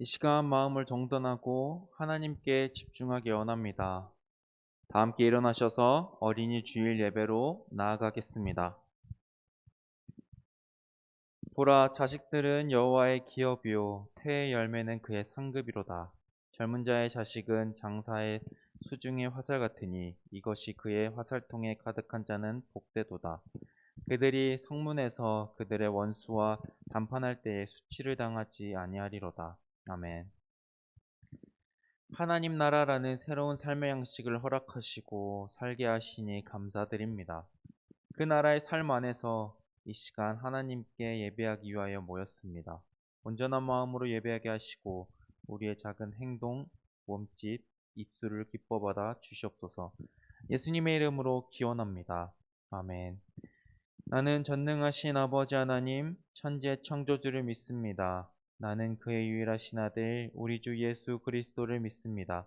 이 시간 마음을 정돈하고 하나님께 집중하기 원합니다. 다 함께 일어나셔서 어린이 주일 예배로 나아가겠습니다. 보라, 자식들은 여호와의 기업이요 태의 열매는 그의 상급이로다. 젊은 자의 자식은 장사의 수중의 화살 같으니 이것이 그의 화살통에 가득한 자는 복되도다. 그들이 성문에서 그들의 원수와 담판할 때에 수치를 당하지 아니하리로다. 아멘. 하나님 나라라는 새로운 삶의 양식을 허락하시고 살게 하시니 감사드립니다. 그 나라의 삶 안에서 이 시간 하나님께 예배하기 위하여 모였습니다. 온전한 마음으로 예배하게 하시고 우리의 작은 행동, 몸짓, 입술을 기뻐받아 주시옵소서. 예수님의 이름으로 기원합니다. 아멘. 나는 전능하신 아버지 하나님, 천지의 창조주를 믿습니다. 나는 그의 유일하신 아들 우리 주 예수 그리스도를 믿습니다.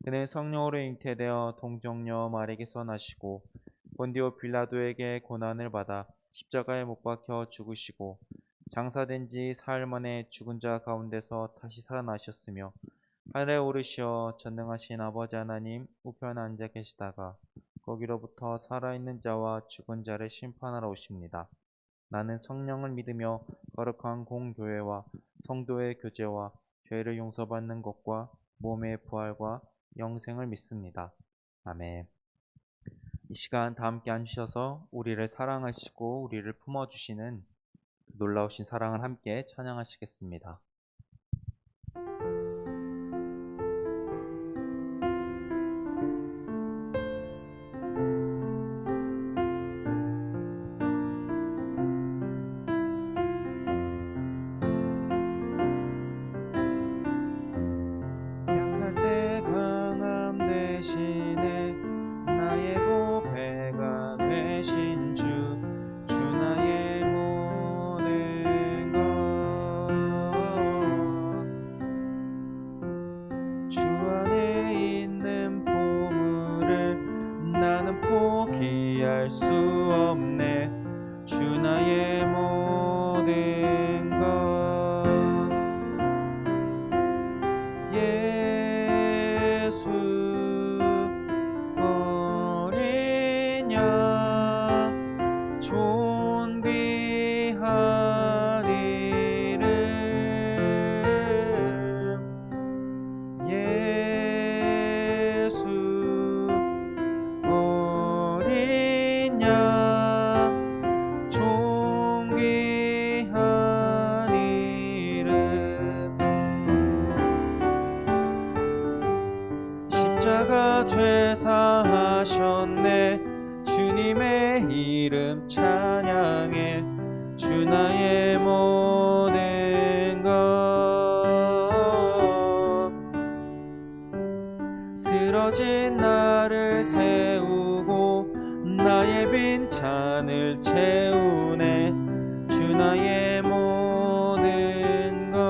그는 성령으로 잉태되어 동정녀 마리에게서 나시고 본디오 빌라도에게 고난을 받아 십자가에 못 박혀 죽으시고 장사된 지 사흘 만에 죽은 자 가운데서 다시 살아나셨으며 하늘에 오르시어 전능하신 아버지 하나님 우편에 앉아 계시다가 거기로부터 살아있는 자와 죽은 자를 심판하러 오십니다. 나는 성령을 믿으며 거룩한 공교회와 성도의 교제와 죄를 용서받는 것과 몸의 부활과 영생을 믿습니다. 아멘. 이 시간 다 함께 앉으셔서 우리를 사랑하시고 우리를 품어주시는 놀라우신 사랑을 함께 찬양하시겠습니다. 포기할 수 없네. 주 나의 모든 것. 예수 어린 양 존귀한 이름. 예수 어린 양 존귀한 이름. 십자가 죄사하셨네. 주님의 이름 찬양해. 주 나의 모든 것. 쓰러진 나를 세우고 나의 빈찬을 채우네. 주 나의 모든 것.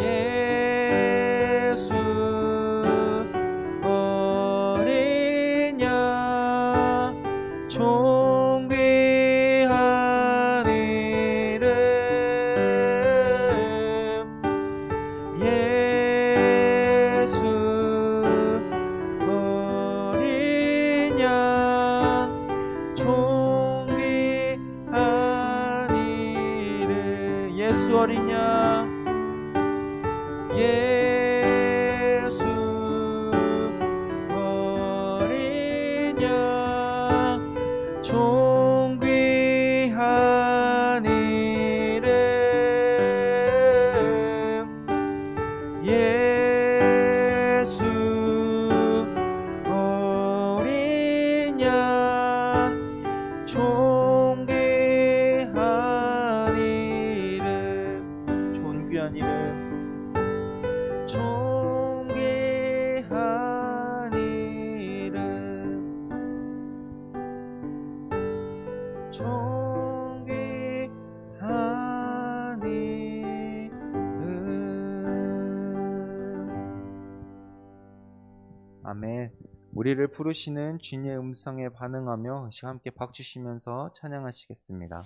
예수 어린 양 존귀한 이름. 예수 어린 양 존귀한 이름. 예수 어린 양. 예수 어린 양 존귀한 이름. 예수 어린 양 존귀한 이름. 존귀한 이름. 존귀한 이름. 존귀한 이름. 아멘. 우리를 부르시는 주님의 음성에 반응하며 함께 박수치면서 찬양하시겠습니다.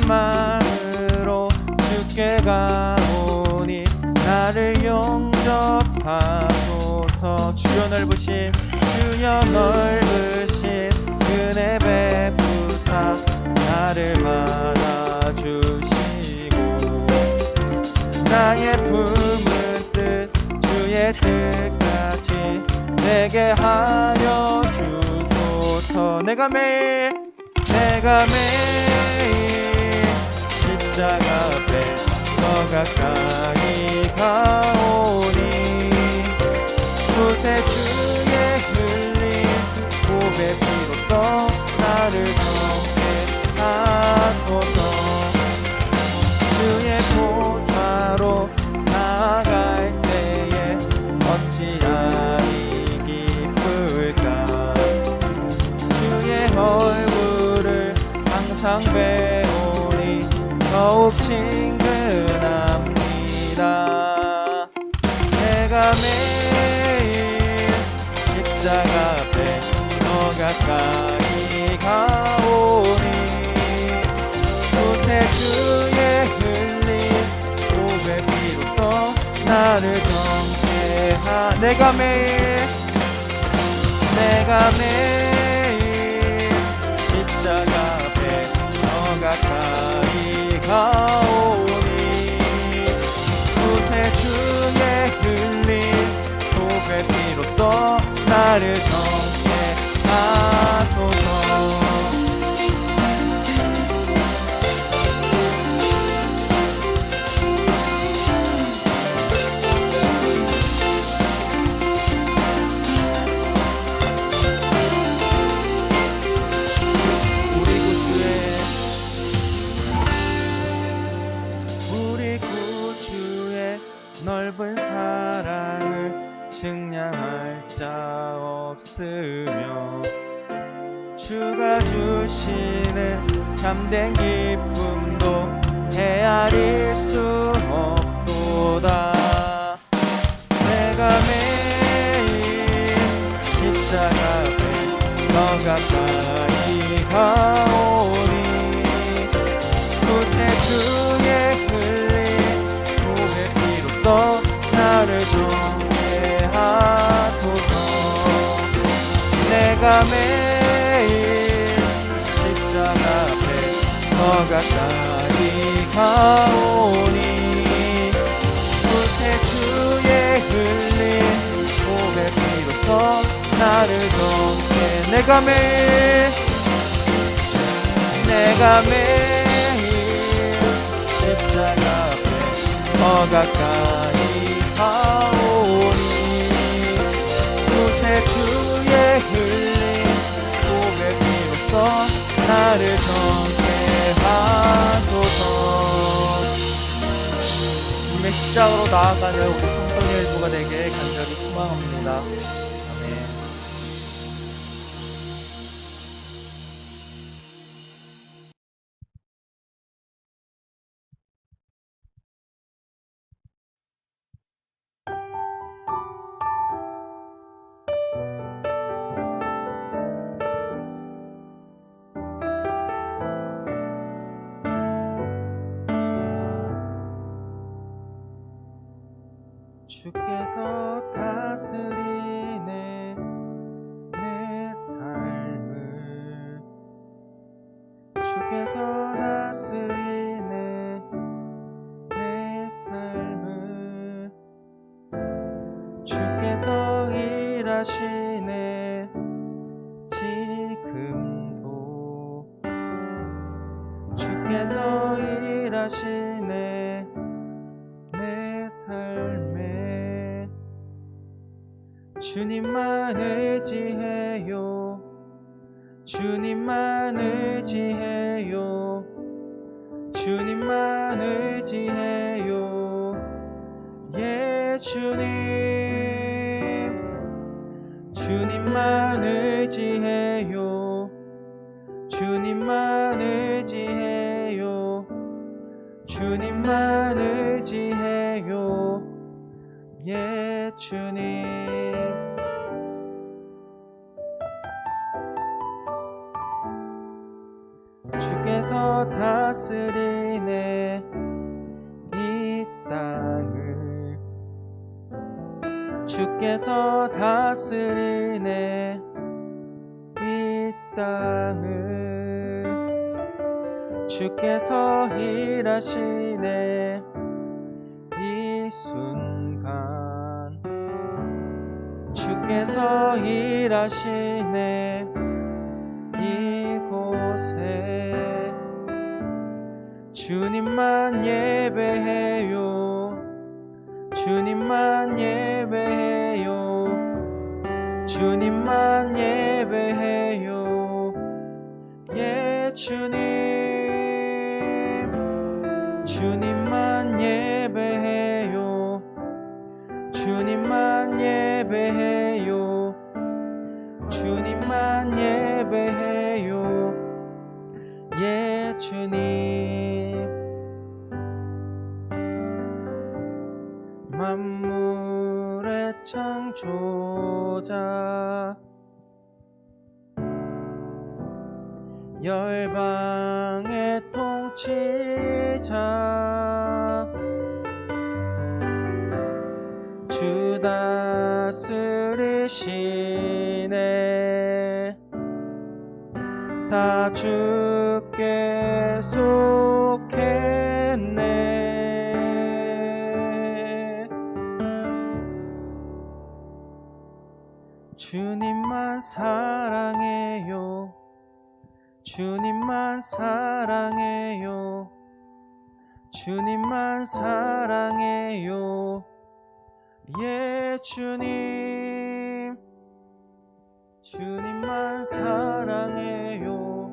마음으로 주께 가오니 나를 용접하소서. 주여 넓으신 은혜 베푸사 나를 받아주시고 나의 품은 뜻 주의 뜻같이 내게 하여 주소서. 내가 매일 십자가 앞에 더 가까이 가오니 구세 주의 흘린 보배 피로써 나를 정케 하소서. 주의 보좌로 나아갈 때에 어찌하리 기쁠까. 주의 얼굴을 항상 배우니 더욱 친근합니다. 내가 매일 십자가 앞에 더 가까이 가오니 구세 주의 흘린 보배 피로써 나를 정케하. 내가 매일 십자가 앞에 더 가까이 가오니 구세 주의 흘린 보배 피로써 나를 정케 하소서. 우리 구주의 넓은 사랑을 측량할 자 없으며 주가 주시는 참된 기쁨도 헤아릴 수 없도다. 내가 매일 십자가 앞에 더 가까이 가오니 구세 주의 흘린 보배 피로써 나를 정케 하소서. 내가 매일 십자가 앞에 더 가까이 가오니 구세 주의 흘린 보배 피로써 나를 정케. 내가 매일 십자가 앞에 더 가까이 가오니 구세 주의 흘린 보배 피로써 나를 정케 하소서. 주님의 십자가로 나아가는 우리 청소년 일부가 되게 간절히 소망합니다. 아멘. 주께서 다스리네 내 삶을. 주께서 다스리네 내 삶을. 주께서 일하시네 지금도. 주께서 일하시네 내 삶에. 주님만 의지해요. 주님만 의지해요. 주님만 의지해요. 예 주님. 주님만 의지해요. 주님만 의지해요. 주님만 의지해요. 예 주님. 주께서 다스리네 이 땅을. 주께서 다스리네 이 땅을. 주께서 일하시네 이 순간. 주께서 일하시네 이곳에. 주님만 예배해요. 주님만 예배해요. 주님만 예배해요. 예 주님. 주님만 예배해요. 주님만 예배해요. 주님만 예배해요. 예 주님. 만물의 창조자, 열방의 통치자, 주 다스리시네 다 주께 속했네. 주님만 사랑해요. 주님만 사랑해요. 주님만 사랑해요. 예 주님. 주님만 사랑해요.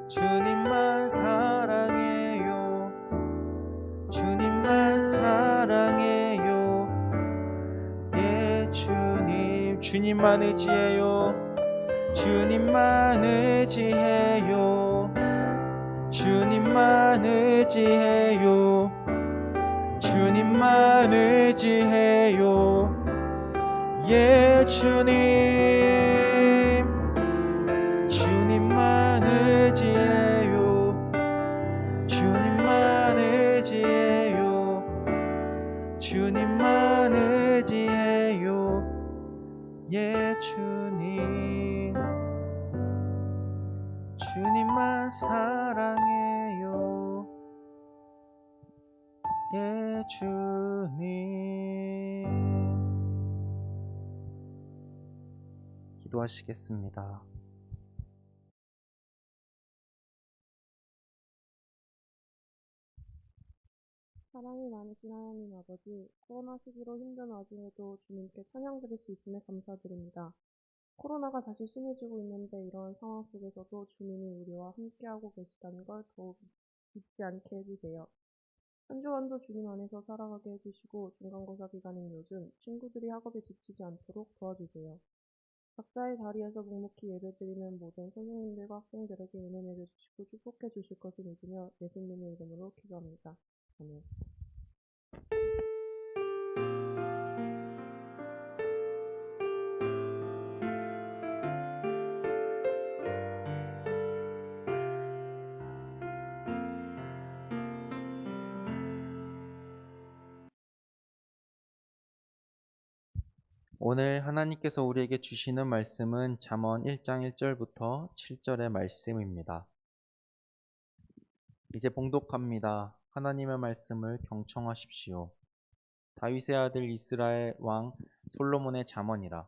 주님만 사랑해요. 주님만 사랑해요. 예 주님. 주님만 의지해요. 주님만 의지해요. 주님만 의지해요. 주님만 의지해요. 예 주님. 주님만 의지해요. 주님만 의지해요. 주님만 의지해요. 예 주님. 주님만 사랑해요. 예 주님. 기도하시겠습니다. 사랑이 많으신 하나님 아버지, 코로나 시기로 힘든 와중에도 주님께 찬양 드릴 수 있음에 감사드립니다. 코로나가 다시 심해지고 있는데 이러한 상황 속에서도 주님이 우리와 함께하고 계시다는 걸 더욱 잊지 않게 해주세요. 한 주간도 주님 안에서 살아가게 해주시고 중간고사 기간인 요즘 친구들이 학업에 지치지 않도록 도와주세요. 각자의 자리에서 묵묵히 예배드리는 모든 선생님들과 학생들에게 은혜 내려주시고 축복해 주실 것을 믿으며 예수님의 이름으로 기도합니다. 아멘. 오늘 하나님께서 우리에게 주시는 말씀은 잠언 1장 1절부터 7절의 말씀입니다. 이제 봉독합니다. 하나님의 말씀을 경청하십시오. 다윗의 아들 이스라엘 왕 솔로몬의 잠언이라.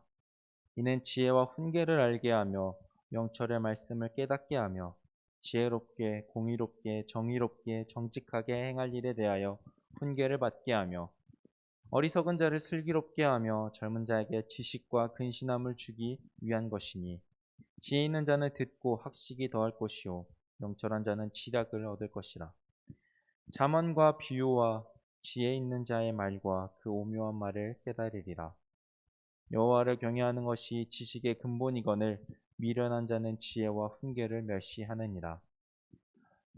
이는 지혜와 훈계를 알게 하며 명철의 말씀을 깨닫게 하며 지혜롭게 공의롭게 정의롭게 정직하게 행할 일에 대하여 훈계를 받게 하며 어리석은 자를 슬기롭게 하며 젊은 자에게 지식과 근신함을 주기 위한 것이니 지혜 있는 자는 듣고 학식이 더할 것이요 명철한 자는 지략을 얻을 것이라. 잠언과 비유와 지혜 있는 자의 말과 그 오묘한 말을 깨달으리라. 여호와를 경외하는 것이 지식의 근본이거늘 미련한 자는 지혜와 훈계를 멸시하느니라.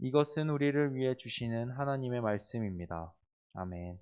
이것은 우리를 위해 주시는 하나님의 말씀입니다. 아멘.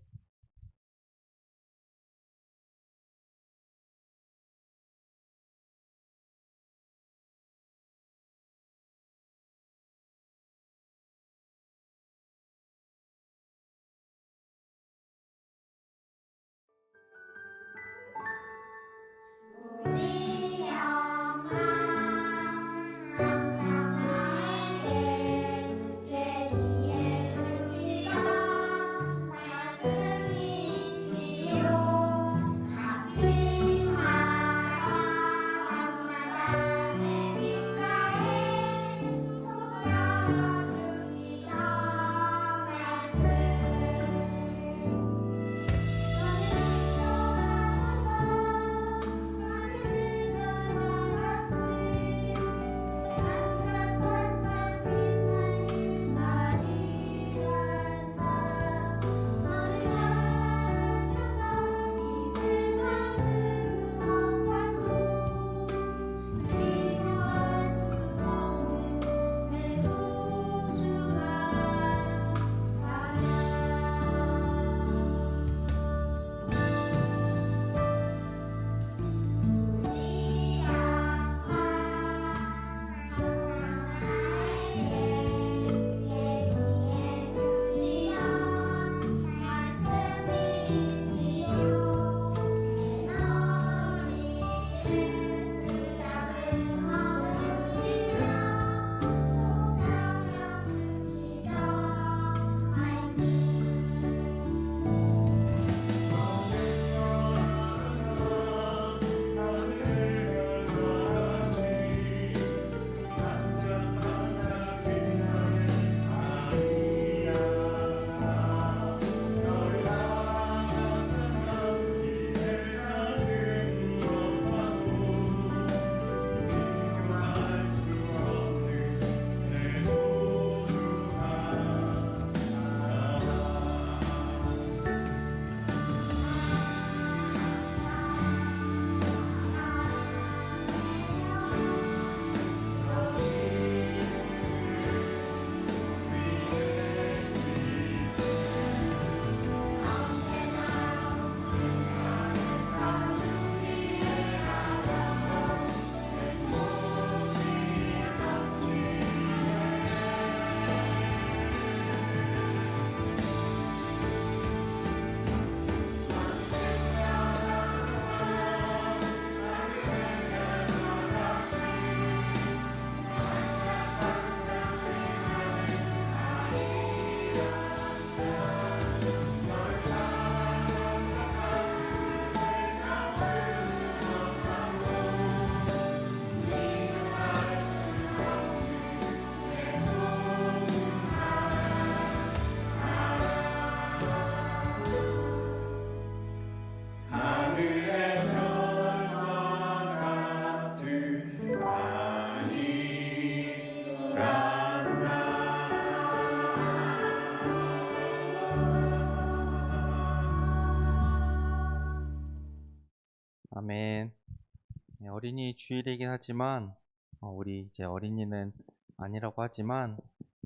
어린이 주일이긴 하지만 우리 이제 어린이는 아니라고 하지만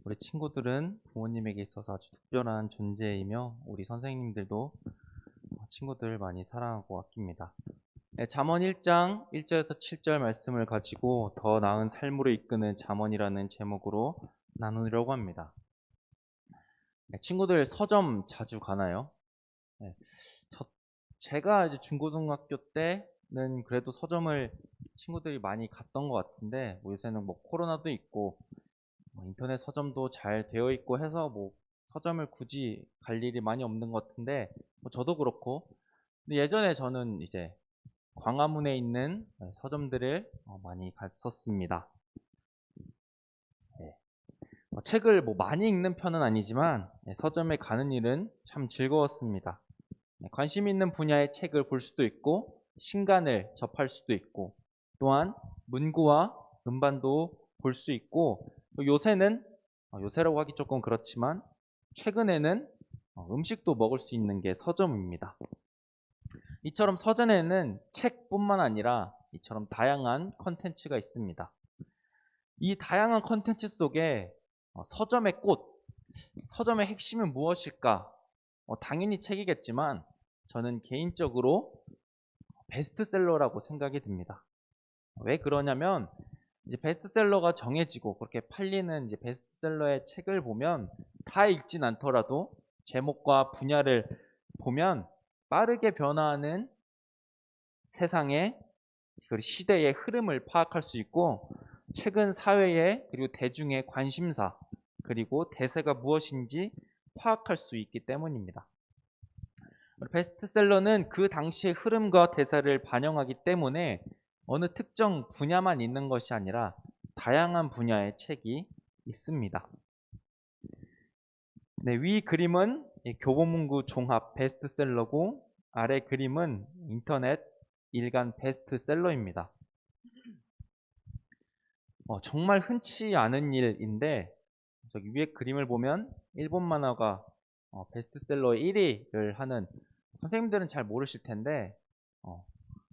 우리 친구들은 부모님에게 있어서 아주 특별한 존재이며 우리 선생님들도 친구들 많이 사랑하고 아낍니다. 잠언 1장 1절에서 7절 말씀을 가지고 더 나은 삶으로 이끄는 잠언이라는 제목으로 나누려고 합니다. 친구들 서점 자주 가나요? 네, 제가 이제 중고등학교 때는 그래도 서점을 친구들이 많이 갔던 것 같은데 요새는 뭐 코로나도 있고 인터넷 서점도 잘 되어 있고 해서 뭐 서점을 굳이 갈 일이 많이 없는 것 같은데 저도 그렇고 근데 예전에 저는 이제 광화문에 있는 서점들을 많이 갔었습니다. 네. 책을 뭐 많이 읽는 편은 아니지만 서점에 가는 일은 참 즐거웠습니다. 관심 있는 분야의 책을 볼 수도 있고 신간을 접할 수도 있고 또한 문구와 음반도 볼 수 있고 요새는 요새라고 하기 조금 그렇지만 최근에는 음식도 먹을 수 있는 게 서점입니다. 이처럼 서점에는 책뿐만 아니라 이처럼 다양한 컨텐츠가 있습니다. 이 다양한 컨텐츠 속에 서점의 꽃, 서점의 핵심은 무엇일까? 당연히 책이겠지만 저는 개인적으로 베스트셀러라고 생각이 듭니다. 왜 그러냐면 이제 베스트셀러가 정해지고 그렇게 팔리는 이제 베스트셀러의 책을 보면 다 읽진 않더라도 제목과 분야를 보면 빠르게 변화하는 세상의 그 시대의 흐름을 파악할 수 있고 최근 사회의 그리고 대중의 관심사 그리고 대세가 무엇인지 파악할 수 있기 때문입니다. 베스트셀러는 그 당시의 흐름과 대세를 반영하기 때문에 어느 특정 분야만 있는 것이 아니라 다양한 분야의 책이 있습니다. 네, 위 그림은 교보문고 종합 베스트셀러고 아래 그림은 인터넷 일간 베스트셀러입니다. 정말 흔치 않은 일인데 저기 위에 그림을 보면 일본 만화가 베스트셀러 1위를 하는 선생님들은 잘 모르실 텐데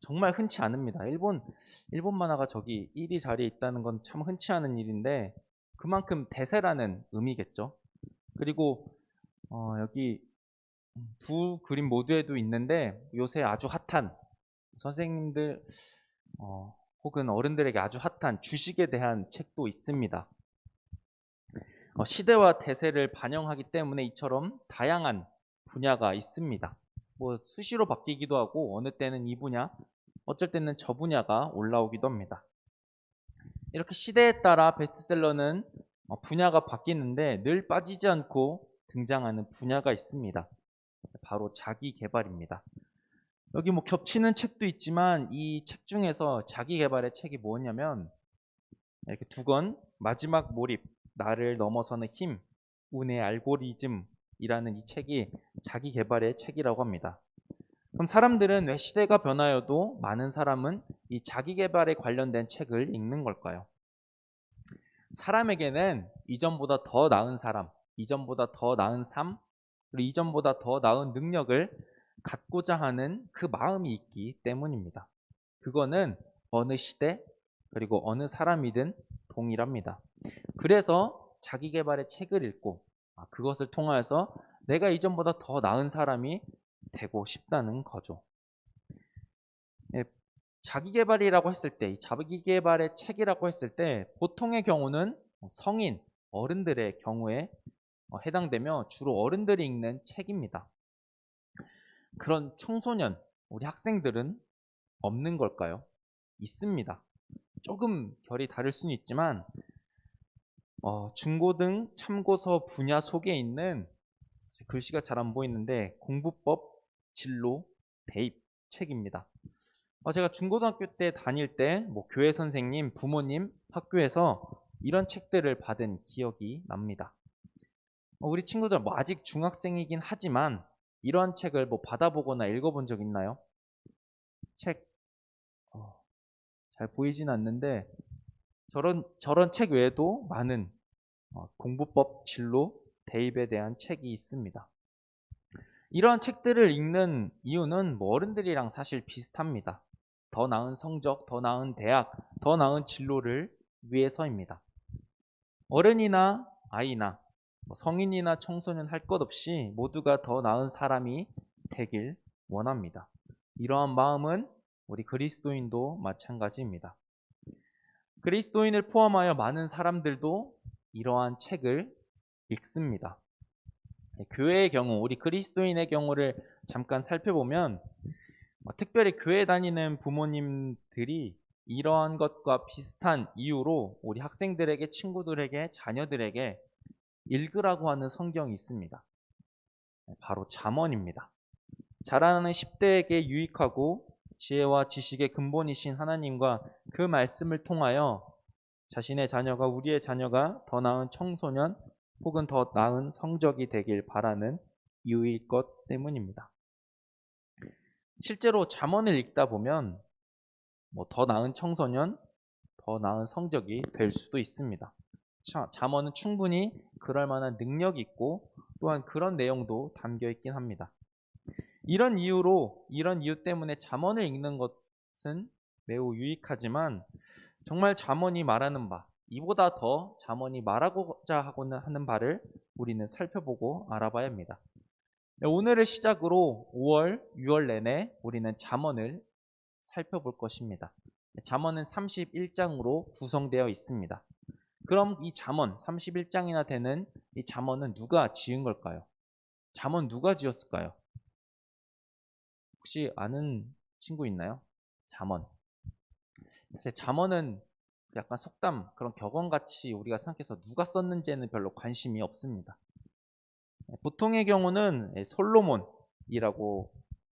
정말 흔치 않습니다. 일본 만화가 저기 1위 자리에 있다는 건 참 흔치 않은 일인데 그만큼 대세라는 의미겠죠. 그리고 여기 두 그림 모두에도 있는데 요새 아주 핫한 선생님들 혹은 어른들에게 아주 핫한 주식에 대한 책도 있습니다. 시대와 대세를 반영하기 때문에 이처럼 다양한 분야가 있습니다. 뭐 수시로 바뀌기도 하고 어느 때는 이 분야, 어쩔 때는 저 분야가 올라오기도 합니다. 이렇게 시대에 따라 베스트셀러는 분야가 바뀌는데 늘 빠지지 않고 등장하는 분야가 있습니다. 바로 자기 개발입니다. 여기 뭐 겹치는 책도 있지만 이 책 중에서 자기 개발의 책이 뭐냐면 이렇게 두 권, 마지막 몰입, 나를 넘어서는 힘, 운의 알고리즘이라는 이 책이 자기 개발의 책이라고 합니다. 그럼 사람들은 왜 시대가 변하여도 많은 사람은 이 자기 개발에 관련된 책을 읽는 걸까요? 사람에게는 이전보다 더 나은 사람, 이전보다 더 나은 삶, 그리고 이전보다 더 나은 능력을 갖고자 하는 그 마음이 있기 때문입니다. 그거는 어느 시대 그리고 어느 사람이든 동일합니다. 그래서 자기 개발의 책을 읽고 그것을 통해서 내가 이전보다 더 나은 사람이 되고 싶다는 거죠. 자기 개발이라고 했을 때, 자기 개발의 책이라고 했을 때 보통의 경우는 성인, 어른들의 경우에 해당되며 주로 어른들이 읽는 책입니다. 그런 청소년, 우리 학생들은 없는 걸까요? 있습니다. 조금 결이 다를 수는 있지만 중고등 참고서 분야 속에 있는 글씨가 잘 안 보이는데 공부법 진로 대입 책입니다. 제가 중고등학교 때 다닐 때 뭐 교회 선생님, 부모님, 학교에서 이런 책들을 받은 기억이 납니다. 우리 친구들 뭐 아직 중학생이긴 하지만 이런 책을 뭐 받아보거나 읽어본 적 있나요? 책 잘 보이진 않는데 저런 책 외에도 많은 공부법 진로 대입에 대한 책이 있습니다. 이러한 책들을 읽는 이유는 뭐 어른들이랑 사실 비슷합니다. 더 나은 성적, 더 나은 대학, 더 나은 진로를 위해서입니다. 어른이나 아이나 성인이나 청소년 할 것 없이 모두가 더 나은 사람이 되길 원합니다. 이러한 마음은 우리 그리스도인도 마찬가지입니다. 그리스도인을 포함하여 많은 사람들도 이러한 책을 읽습니다. 교회의 경우, 우리 그리스도인의 경우를 잠깐 살펴보면 특별히 교회 다니는 부모님들이 이러한 것과 비슷한 이유로 우리 학생들에게, 친구들에게, 자녀들에게 읽으라고 하는 성경이 있습니다. 바로 잠언입니다. 자라나는 10대에게 유익하고 지혜와 지식의 근본이신 하나님과 그 말씀을 통하여 자신의 자녀가, 우리의 자녀가 더 나은 청소년 혹은 더 나은 성적이 되길 바라는 이유일 것 때문입니다. 실제로 잠언을 읽다 보면 더 나은 청소년, 더 나은 성적이 될 수도 있습니다. 잠언은 충분히 그럴 만한 능력이 있고 또한 그런 내용도 담겨 있긴 합니다. 이런 이유 때문에 잠언을 읽는 것은 매우 유익하지만 정말 잠언이 말하는 바, 이보다 더 잠언이 말하고자 하는 바를 우리는 살펴보고 알아봐야 합니다. 오늘을 시작으로 5월, 6월 내내 우리는 잠언을 살펴볼 것입니다. 잠언은 31장으로 구성되어 있습니다. 그럼 이 잠언, 31장이나 되는 이 잠언은 누가 지은 걸까요? 잠언 누가 지었을까요? 혹시 아는 친구 있나요? 잠언. 사실 잠언은 약간 속담, 그런 격언같이 우리가 생각해서 누가 썼는지에는 별로 관심이 없습니다. 보통의 경우는 솔로몬이라고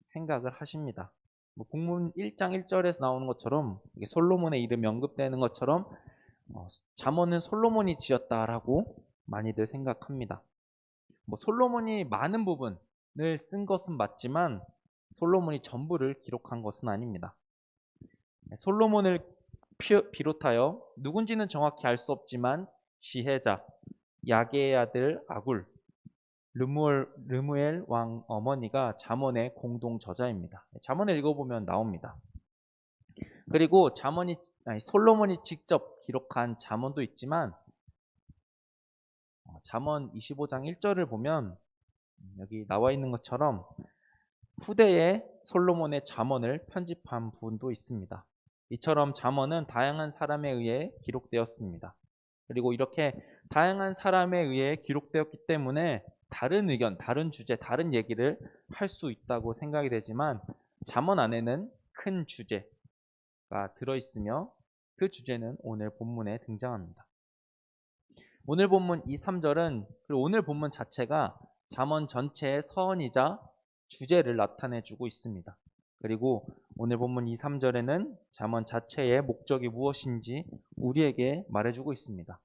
생각을 하십니다. 본문 1장 1절에서 나오는 것처럼 솔로몬의 이름이 언급되는 것처럼 잠언은 솔로몬이 지었다라고 많이들 생각합니다. 솔로몬이 많은 부분을 쓴 것은 맞지만 솔로몬이 전부를 기록한 것은 아닙니다. 솔로몬을 비롯하여 누군지는 정확히 알 수 없지만 지혜자, 야게의 아들 아굴, 르무엘 왕 어머니가 잠언의 공동 저자입니다. 잠언을 읽어보면 나옵니다. 그리고 솔로몬이 직접 기록한 잠언도 있지만 잠언 25장 1절을 보면 여기 나와 있는 것처럼 후대에 솔로몬의 잠언을 편집한 부분도 있습니다. 이처럼 잠언은 다양한 사람에 의해 기록되었습니다. 그리고 이렇게 다양한 사람에 의해 기록되었기 때문에 다른 의견, 다른 주제, 다른 얘기를 할 수 있다고 생각이 되지만 잠언 안에는 큰 주제가 들어있으며 그 주제는 오늘 본문에 등장합니다. 오늘 본문 2, 3절은 그리고 오늘 본문 자체가 잠언 전체의 서언이자 주제를 나타내주고 있습니다. 그리고 오늘 본문 2, 3절에는 잠언 자체의 목적이 무엇인지 우리에게 말해주고 있습니다.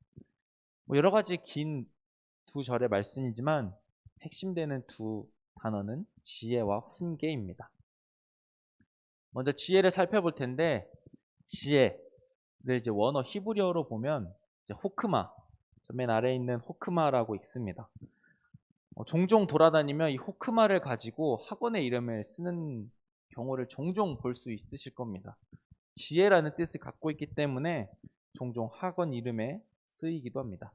여러 가지 긴 두 절의 말씀이지만 핵심되는 두 단어는 지혜와 훈계입니다. 먼저 지혜를 살펴볼 텐데 지혜를 이제 원어 히브리어로 보면 이제 호크마, 맨 아래에 있는 호크마라고 읽습니다. 종종 돌아다니며 이 호크마를 가지고 학원의 이름을 쓰는 경우를 종종 볼 수 있으실 겁니다. 지혜라는 뜻을 갖고 있기 때문에 종종 학원 이름에 쓰이기도 합니다.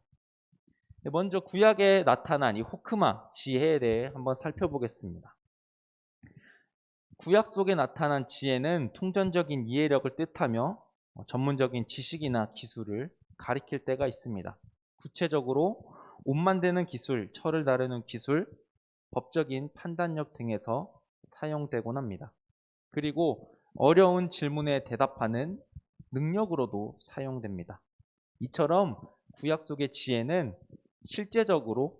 먼저 구약에 나타난 이 호크마, 지혜에 대해 한번 살펴보겠습니다. 구약 속에 나타난 지혜는 통전적인 이해력을 뜻하며 전문적인 지식이나 기술을 가리킬 때가 있습니다. 구체적으로 옷 만드는 기술, 철을 다루는 기술, 법적인 판단력 등에서 사용되곤 합니다. 그리고 어려운 질문에 대답하는 능력으로도 사용됩니다. 이처럼 구약 속의 지혜는 실제적으로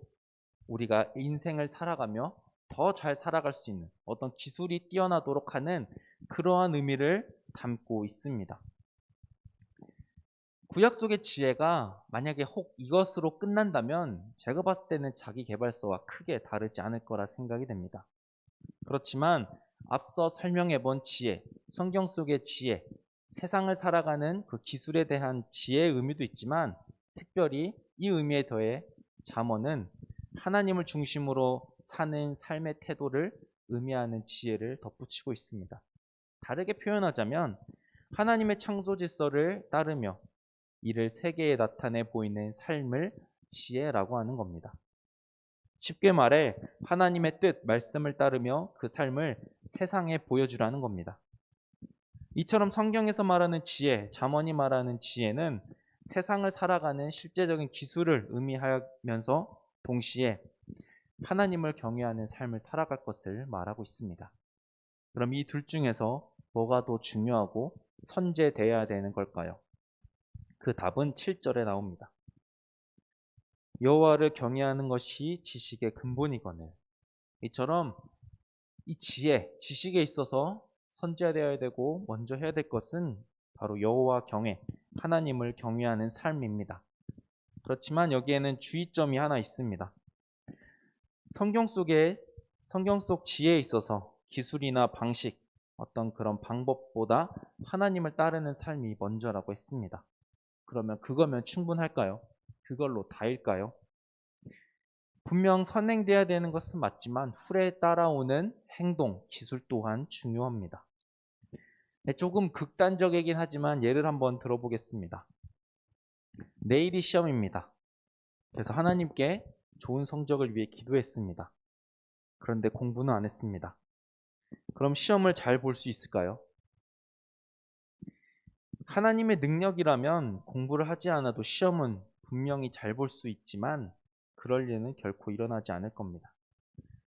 우리가 인생을 살아가며 더 잘 살아갈 수 있는 어떤 기술이 뛰어나도록 하는 그러한 의미를 담고 있습니다. 구약 속의 지혜가 만약에 혹 이것으로 끝난다면 제가 봤을 때는 자기계발서와 크게 다르지 않을 거라 생각이 됩니다. 그렇지만 앞서 설명해본 지혜, 성경 속의 지혜, 세상을 살아가는 그 기술에 대한 지혜의 의미도 있지만 특별히 이 의미에 더해 잠언은 하나님을 중심으로 사는 삶의 태도를 의미하는 지혜를 덧붙이고 있습니다. 다르게 표현하자면 하나님의 창조 질서를 따르며 이를 세계에 나타내 보이는 삶을 지혜라고 하는 겁니다. 쉽게 말해 하나님의 뜻, 말씀을 따르며 그 삶을 세상에 보여주라는 겁니다. 이처럼 성경에서 말하는 지혜, 잠언이 말하는 지혜는 세상을 살아가는 실제적인 기술을 의미하면서 동시에 하나님을 경외하는 삶을 살아갈 것을 말하고 있습니다. 그럼 이 둘 중에서 뭐가 더 중요하고 선제되어야 되는 걸까요? 그 답은 7절에 나옵니다. 여호와를 경외하는 것이 지식의 근본이거늘. 이처럼 이 지혜, 지식에 있어서 선제되어야 되고 먼저 해야 될 것은 바로 여호와 경외, 하나님을 경외하는 삶입니다. 그렇지만 여기에는 주의점이 하나 있습니다. 성경 속 지혜에 있어서 기술이나 방식, 어떤 그런 방법보다 하나님을 따르는 삶이 먼저라고 했습니다. 그러면 그거면 충분할까요? 그걸로 다일까요? 분명 선행돼야 되는 것은 맞지만 후에 따라오는 행동, 기술 또한 중요합니다. 조금 극단적이긴 하지만 예를 한번 들어보겠습니다. 내일이 시험입니다. 그래서 하나님께 좋은 성적을 위해 기도했습니다. 그런데 공부는 안 했습니다. 그럼 시험을 잘 볼 수 있을까요? 하나님의 능력이라면 공부를 하지 않아도 시험은 분명히 잘 볼 수 있지만 그럴 일은 결코 일어나지 않을 겁니다.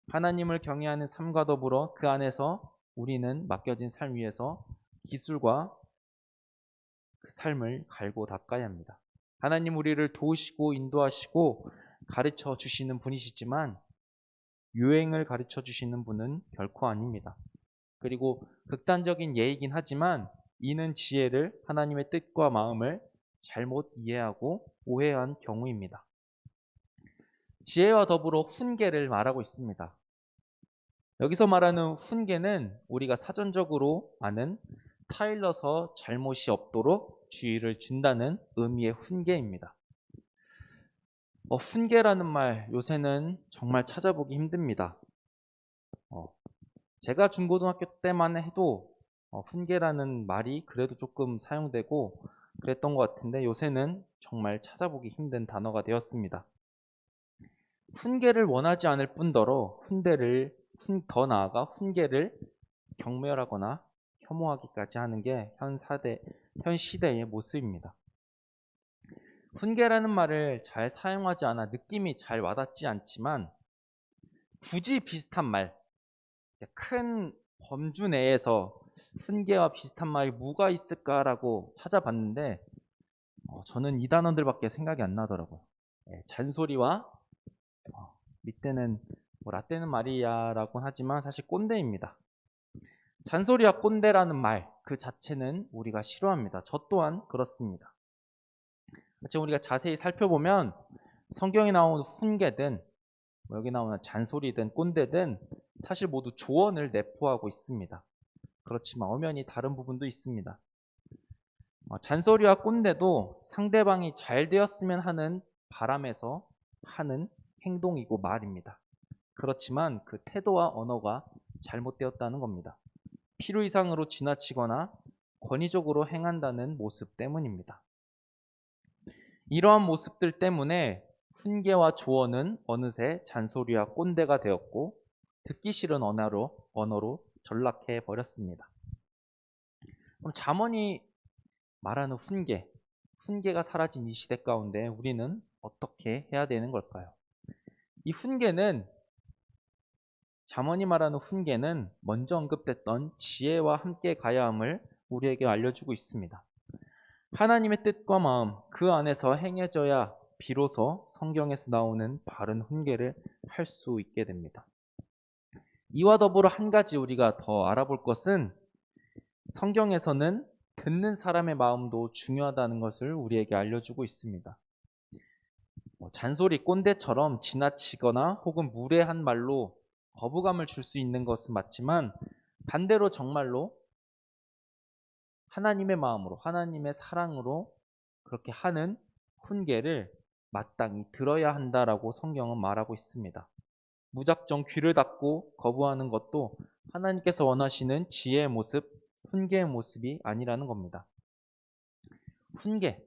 하나님을 경외하는 삶과 더불어 그 안에서 우리는 맡겨진 삶 위에서 기술과 그 삶을 갈고 닦아야 합니다. 하나님 우리를 도우시고 인도하시고 가르쳐 주시는 분이시지만 유행을 가르쳐 주시는 분은 결코 아닙니다. 그리고 극단적인 예이긴 하지만 이는 지혜를 하나님의 뜻과 마음을 잘못 이해하고 오해한 경우입니다. 지혜와 더불어 훈계를 말하고 있습니다. 여기서 말하는 훈계는 우리가 사전적으로 아는 타일러서 잘못이 없도록 주의를 준다는 의미의 훈계입니다. 훈계라는 말 요새는 정말 찾아보기 힘듭니다. 제가 중고등학교 때만 해도 훈계라는 말이 그래도 조금 사용되고 그랬던 것 같은데 요새는 정말 찾아보기 힘든 단어가 되었습니다. 훈계를 원하지 않을 뿐더러 더 나아가 훈계를 경멸하거나 혐오하기까지 하는 게 현 시대의 모습입니다. 훈계라는 말을 잘 사용하지 않아 느낌이 잘 와닿지 않지만 굳이 비슷한 말, 큰 범주 내에서 훈계와 비슷한 말이 뭐가 있을까라고 찾아봤는데 저는 이 단어들밖에 생각이 안 나더라고요. 잔소리와 밑에는 라떼는 말이야라고 하지만 사실 꼰대입니다. 잔소리와 꼰대라는 말 그 자체는 우리가 싫어합니다. 저 또한 그렇습니다. 지금 우리가 자세히 살펴보면 성경에 나오는 훈계든 여기 나오는 잔소리든 꼰대든 사실 모두 조언을 내포하고 있습니다. 그렇지만 엄연히 다른 부분도 있습니다. 잔소리와 꼰대도 상대방이 잘 되었으면 하는 바람에서 하는 행동이고 말입니다. 그렇지만 그 태도와 언어가 잘못되었다는 겁니다. 필요 이상으로 지나치거나 권위적으로 행한다는 모습 때문입니다. 이러한 모습들 때문에 훈계와 조언은 어느새 잔소리와 꼰대가 되었고 듣기 싫은 언어로 전락해 버렸습니다. 그럼 잠언이 말하는 훈계가 사라진 이 시대 가운데 우리는 어떻게 해야 되는 걸까요? 이 잠언이 말하는 훈계는 먼저 언급됐던 지혜와 함께 가야 함을 우리에게 알려주고 있습니다. 하나님의 뜻과 마음 그 안에서 행해져야 비로소 성경에서 나오는 바른 훈계를 할 수 있게 됩니다. 이와 더불어 한 가지 우리가 더 알아볼 것은 성경에서는 듣는 사람의 마음도 중요하다는 것을 우리에게 알려주고 있습니다. 잔소리 꼰대처럼 지나치거나 혹은 무례한 말로 거부감을 줄 수 있는 것은 맞지만 반대로 정말로 하나님의 마음으로 하나님의 사랑으로 그렇게 하는 훈계를 마땅히 들어야 한다라고 성경은 말하고 있습니다. 무작정 귀를 닫고 거부하는 것도 하나님께서 원하시는 지혜의 모습 훈계의 모습이 아니라는 겁니다. 훈계.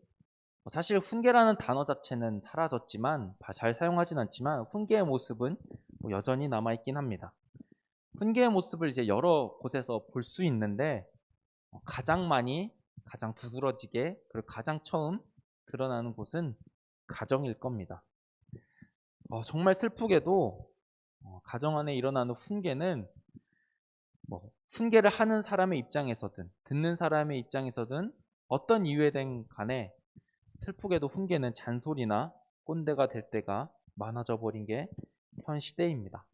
사실 훈계라는 단어 자체는 사라졌지만 잘 사용하진 않지만 훈계의 모습은 여전히 남아있긴 합니다. 훈계의 모습을 이제 여러 곳에서 볼 수 있는데 가장 많이, 가장 두드러지게, 그리고 가장 처음 드러나는 곳은 가정일 겁니다. 정말 슬프게도 가정 안에 일어나는 훈계는 훈계를 하는 사람의 입장에서든 듣는 사람의 입장에서든 어떤 이유에든 간에 슬프게도 훈계는 잔소리나 꼰대가 될 때가 많아져 버린 게 현 시대입니다.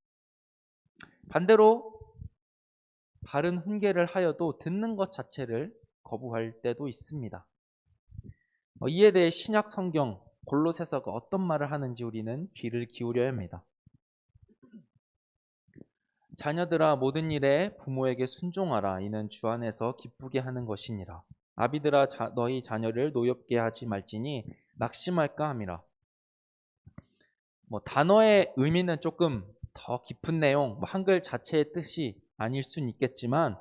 반대로 바른 훈계를 하여도 듣는 것 자체를 거부할 때도 있습니다. 이에 대해 신약 성경 골로새서가 어떤 말을 하는지 우리는 귀를 기울여야 합니다. 자녀들아 모든 일에 부모에게 순종하라. 이는 주 안에서 기쁘게 하는 것이니라. 아비들아 너희 자녀를 노엽게 하지 말지니 낙심할까 함이라. 단어의 의미는 조금 더 깊은 내용, 한글 자체의 뜻이 아닐 수는 있겠지만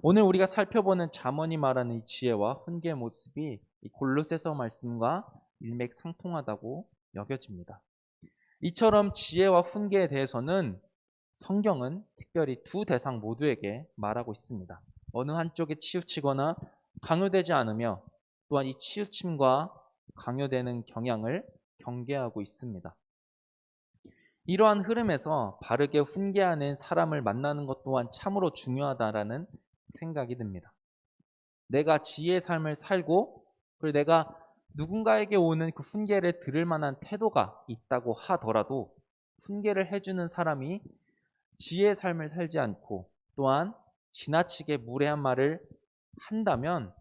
오늘 우리가 살펴보는 잠언이 말하는 이 지혜와 훈계의 모습이 이 골로새서 말씀과 일맥상통하다고 여겨집니다. 이처럼 지혜와 훈계에 대해서는 성경은 특별히 두 대상 모두에게 말하고 있습니다. 어느 한쪽에 치우치거나 강요되지 않으며 또한 이 치우침과 강요되는 경향을 경계하고 있습니다. 이러한 흐름에서 바르게 훈계하는 사람을 만나는 것 또한 참으로 중요하다라는 생각이 듭니다. 내가 지혜의 삶을 살고 그리고 내가 누군가에게 오는 그 훈계를 들을 만한 태도가 있다고 하더라도 훈계를 해주는 사람이 지혜의 삶을 살지 않고 또한 지나치게 무례한 말을 한다면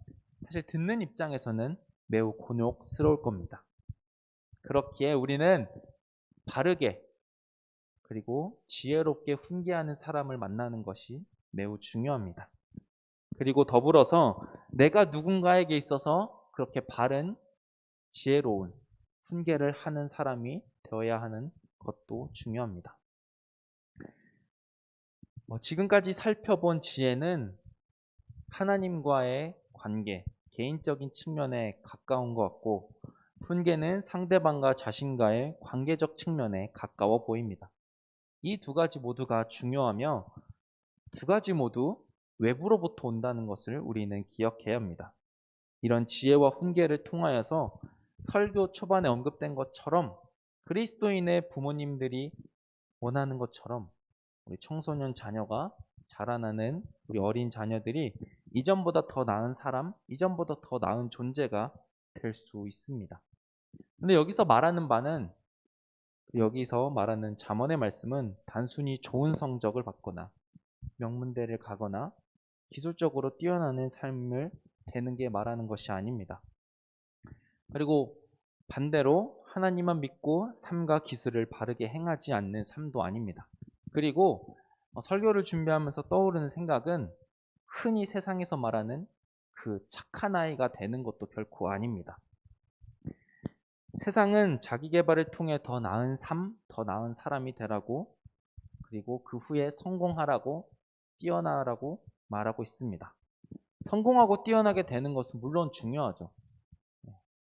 사실 듣는 입장에서는 매우 곤욕스러울 겁니다. 그렇기에 우리는 바르게 그리고 지혜롭게 훈계하는 사람을 만나는 것이 매우 중요합니다. 그리고 더불어서 내가 누군가에게 있어서 그렇게 바른 지혜로운 훈계를 하는 사람이 되어야 하는 것도 중요합니다. 지금까지 살펴본 지혜는 하나님과의 관계, 개인적인 측면에 가까운 것 같고 훈계는 상대방과 자신과의 관계적 측면에 가까워 보입니다. 이 두 가지 모두가 중요하며 두 가지 모두 외부로부터 온다는 것을 우리는 기억해야 합니다. 이런 지혜와 훈계를 통하여서 설교 초반에 언급된 것처럼 그리스도인의 부모님들이 원하는 것처럼 우리 청소년 자녀가 자라나는 우리 어린 자녀들이 이전보다 더 나은 사람, 이전보다 더 나은 존재가 될 수 있습니다. 근데 여기서 말하는 바는 여기서 말하는 잠언의 말씀은 단순히 좋은 성적을 받거나 명문대를 가거나 기술적으로 뛰어나는 삶을 되는 게 말하는 것이 아닙니다. 그리고 반대로 하나님만 믿고 삶과 기술을 바르게 행하지 않는 삶도 아닙니다. 그리고 설교를 준비하면서 떠오르는 생각은 흔히 세상에서 말하는 그 착한 아이가 되는 것도 결코 아닙니다. 세상은 자기 개발을 통해 더 나은 삶, 더 나은 사람이 되라고 그리고 그 후에 성공하라고 뛰어나라고 말하고 있습니다. 성공하고 뛰어나게 되는 것은 물론 중요하죠.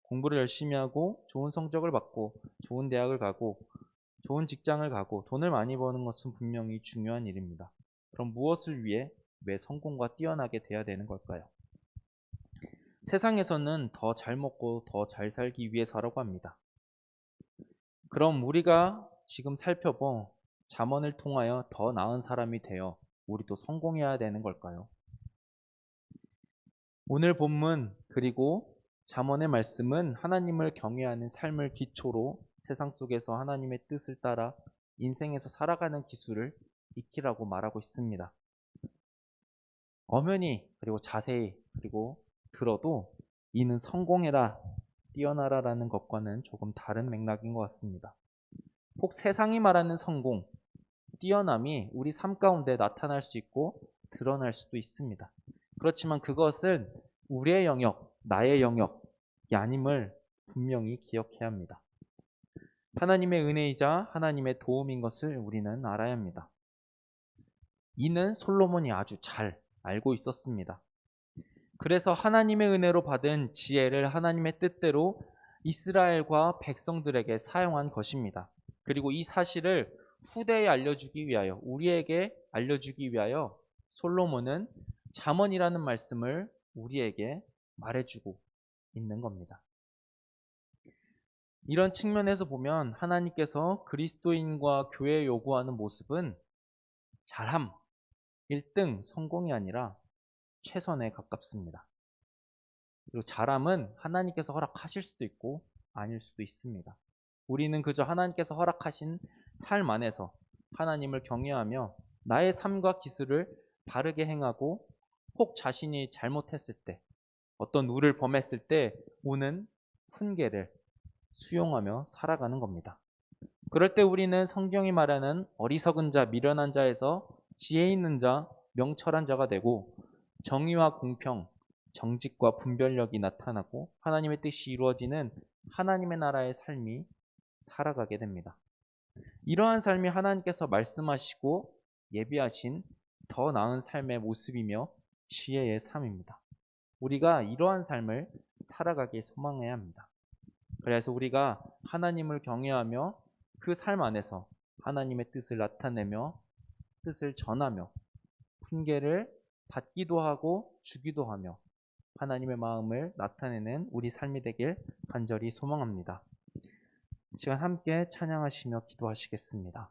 공부를 열심히 하고 좋은 성적을 받고 좋은 대학을 가고 좋은 직장을 가고 돈을 많이 버는 것은 분명히 중요한 일입니다. 그럼 무엇을 위해 왜 성공과 뛰어나게 돼야 되는 걸까요? 세상에서는 더 잘 먹고 더 잘 살기 위해서라고 합니다. 그럼 우리가 지금 살펴본 잠언을 통하여 더 나은 사람이 되어 우리도 성공해야 되는 걸까요? 오늘 본문 그리고 잠언의 말씀은 하나님을 경외하는 삶을 기초로 세상 속에서 하나님의 뜻을 따라 인생에서 살아가는 기술을 익히라고 말하고 있습니다. 엄연히 그리고 자세히 그리고 들어도 이는 성공해라, 뛰어나라라는 것과는 조금 다른 맥락인 것 같습니다. 혹 세상이 말하는 성공, 뛰어남이 우리 삶 가운데 나타날 수 있고 드러날 수도 있습니다. 그렇지만 그것은 우리의 영역, 나의 영역이 아님을 분명히 기억해야 합니다. 하나님의 은혜이자 하나님의 도움인 것을 우리는 알아야 합니다. 이는 솔로몬이 아주 잘 알고 있었습니다. 그래서 하나님의 은혜로 받은 지혜를 하나님의 뜻대로 이스라엘과 백성들에게 사용한 것입니다. 그리고 이 사실을 후대에 알려주기 위하여, 우리에게 알려주기 위하여 솔로몬은 잠언이라는 말씀을 우리에게 말해주고 있는 겁니다. 이런 측면에서 보면 하나님께서 그리스도인과 교회에 요구하는 모습은 잘함, 1등 성공이 아니라 최선에 가깝습니다. 그리고 잘함은 하나님께서 허락하실 수도 있고 아닐 수도 있습니다. 우리는 그저 하나님께서 허락하신 삶 안에서 하나님을 경외하며 나의 삶과 기술을 바르게 행하고 혹 자신이 잘못했을 때, 어떤 우를 범했을 때 오는 훈계를 수용하며 살아가는 겁니다. 그럴 때 우리는 성경이 말하는 어리석은 자, 미련한 자에서 지혜 있는 자, 명철한 자가 되고 정의와 공평, 정직과 분별력이 나타나고 하나님의 뜻이 이루어지는 하나님의 나라의 삶이 살아가게 됩니다. 이러한 삶이 하나님께서 말씀하시고 예비하신 더 나은 삶의 모습이며 지혜의 삶입니다. 우리가 이러한 삶을 살아가길 소망해야 합니다. 그래서 우리가 하나님을 경외하며 그 삶 안에서 하나님의 뜻을 나타내며 뜻을 전하며 훈계를 받기도 하고 주기도 하며 하나님의 마음을 나타내는 우리 삶이 되길 간절히 소망합니다. 시간 함께 찬양하시며 기도하시겠습니다.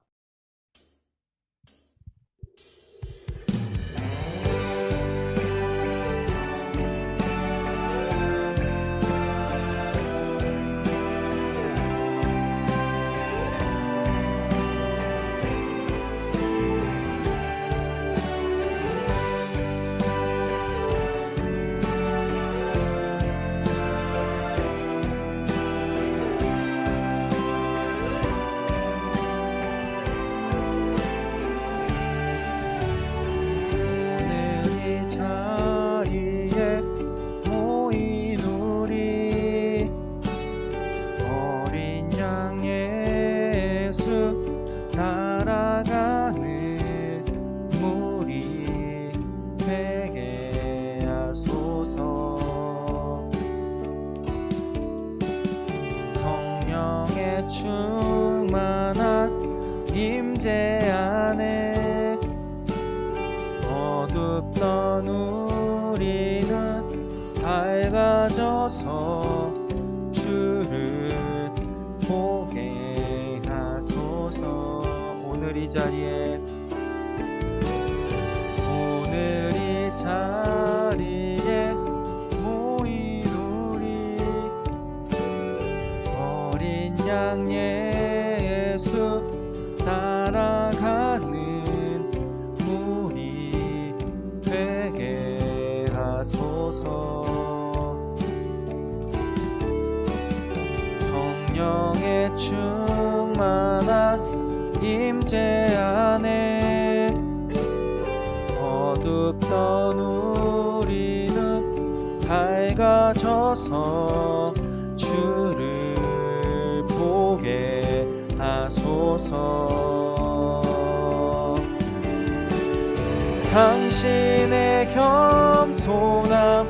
충만한 임재 안에 어둡던 우리는 밝아져서 주를 보게 하소서. 오늘 이 자리에 모인 우리 어린 양 예수 따라가는 우리 되게 하소서. 성령의 충만한 임재 안에 어둡던 우리는 밝아져서 주를 보게 하소서. 당신의 겸손함,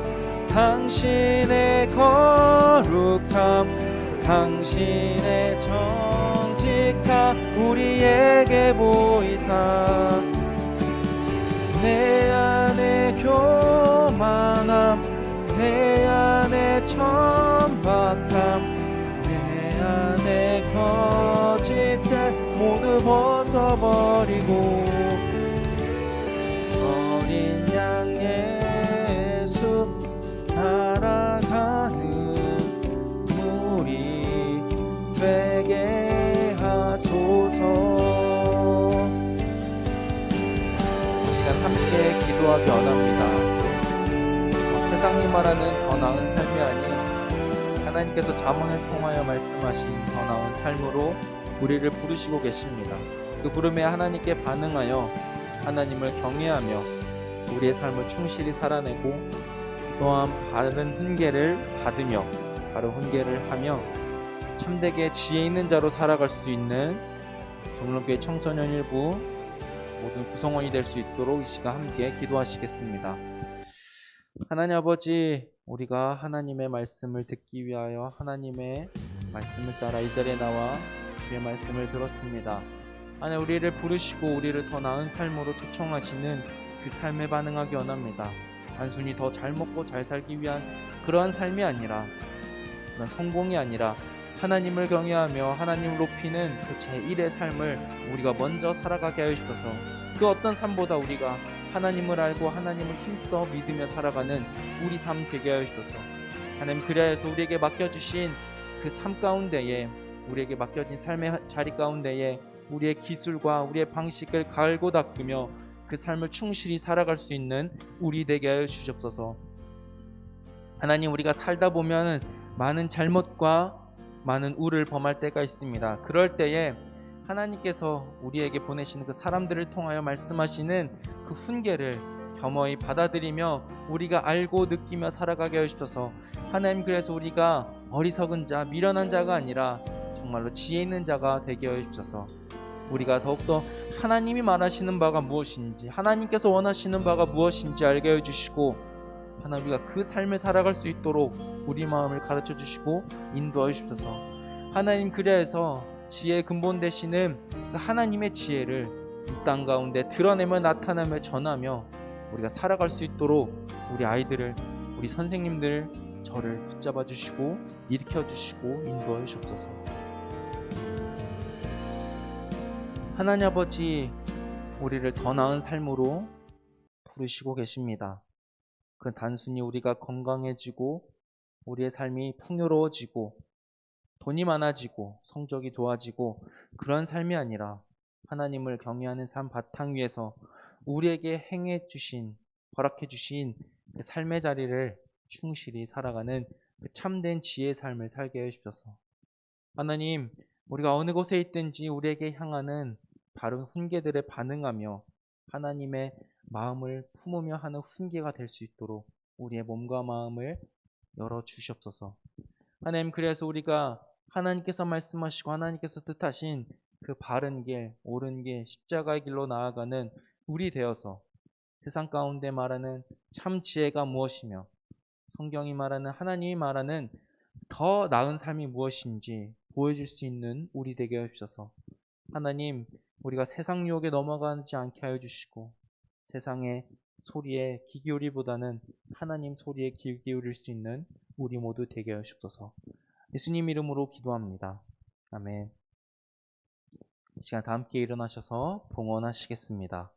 당신의 거룩함, 당신의 정직함 우리에게 보이사 내 안에 교만함, 내 안에 천박함, 내 안에 거짓들 모두 벗어버리고 어린 양 예수 따라가는 우리 되게 하소서. 함께 기도하기 원합니다. 세상이 말하는 더 나은 삶이 아닌 하나님께서 잠언을 통하여 말씀하신 더 나은 삶으로 우리를 부르시고 계십니다. 그 부름에 하나님께 반응하여 하나님을 경외하며 우리의 삶을 충실히 살아내고 또한 바른 훈계를 받으며 바른 훈계를 하며 참되게 지혜 있는 자로 살아갈 수 있는 종로교회 청소년 일부 모든 구성원이 될 수 있도록 이 시간 함께 기도하시겠습니다. 하나님 아버지, 우리가 하나님의 말씀을 듣기 위하여 하나님의 말씀을 따라 이 자리에 나와 주의 말씀을 들었습니다. 하나님, 우리를 부르시고 우리를 더 나은 삶으로 초청하시는 그 삶에 반응하기 원합니다. 단순히 더 잘 먹고 잘 살기 위한 그러한 삶이 아니라, 그런 성공이 아니라 하나님을 경외하며 하나님을 높이는 그 제1의 삶을 우리가 먼저 살아가게 하여 주셔서, 그 어떤 삶보다 우리가 하나님을 알고 하나님을 힘써 믿으며 살아가는 우리 삶 되게 하여 주셔서, 하나님, 그리하여서 우리에게 맡겨주신 그 삶 가운데에, 우리에게 맡겨진 삶의 자리 가운데에 우리의 기술과 우리의 방식을 갈고 닦으며 그 삶을 충실히 살아갈 수 있는 우리 되게 하여 주시옵소서. 하나님, 우리가 살다 보면 많은 잘못과 많은 우를 범할 때가 있습니다. 그럴 때에 하나님께서 우리에게 보내시는 그 사람들을 통하여 말씀하시는 그 훈계를 겸허히 받아들이며 우리가 알고 느끼며 살아가게 하셔서, 하나님, 그래서 우리가 어리석은 자, 미련한 자가 아니라 정말로 지혜 있는 자가 되게 하여 주셔서, 우리가 더욱더 하나님이 말하시는 바가 무엇인지, 하나님께서 원하시는 바가 무엇인지 알게 해주시고, 하나님, 우리가 그 삶을 살아갈 수 있도록 우리 마음을 가르쳐 주시고 인도하여 주셔서, 하나님, 그래서 지혜의 근본 되시는 그 하나님의 지혜를 이 땅 가운데 드러내며 나타내며 전하며 우리가 살아갈 수 있도록 우리 아이들을, 우리 선생님들, 저를 붙잡아 주시고 일으켜 주시고 인도하여 주옵소서. 하나님 아버지, 우리를 더 나은 삶으로 부르시고 계십니다. 그건 단순히 우리가 건강해지고 우리의 삶이 풍요로워지고 돈이 많아지고 성적이 좋아지고 그런 삶이 아니라, 하나님을 경외하는 삶 바탕 위에서 우리에게 행해 주신, 허락해 주신 그 삶의 자리를 충실히 살아가는 그 참된 지혜의 삶을 살게 해주셔서, 하나님, 우리가 어느 곳에 있든지 우리에게 향하는 바른 훈계들에 반응하며 하나님의 마음을 품으며 하는 훈계가 될 수 있도록 우리의 몸과 마음을 열어 주시옵소서. 하나님, 그래서 우리가 하나님께서 말씀하시고 하나님께서 뜻하신 그 바른 길, 옳은 길, 십자가의 길로 나아가는 우리 되어서 세상 가운데 말하는 참 지혜가 무엇이며 성경이 말하는, 하나님이 말하는 더 나은 삶이 무엇인지 보여줄 수 있는 우리 되게 해주셔서, 하나님, 우리가 세상 유혹에 넘어가지 않게 하여 주시고 세상의 소리에 귀 기울이보다는 하나님 소리에 귀 기울일 수 있는 우리 모두 되게 하시옵소서. 예수님 이름으로 기도합니다. 아멘. 이 시간 다 함께 일어나셔서 봉헌하시겠습니다.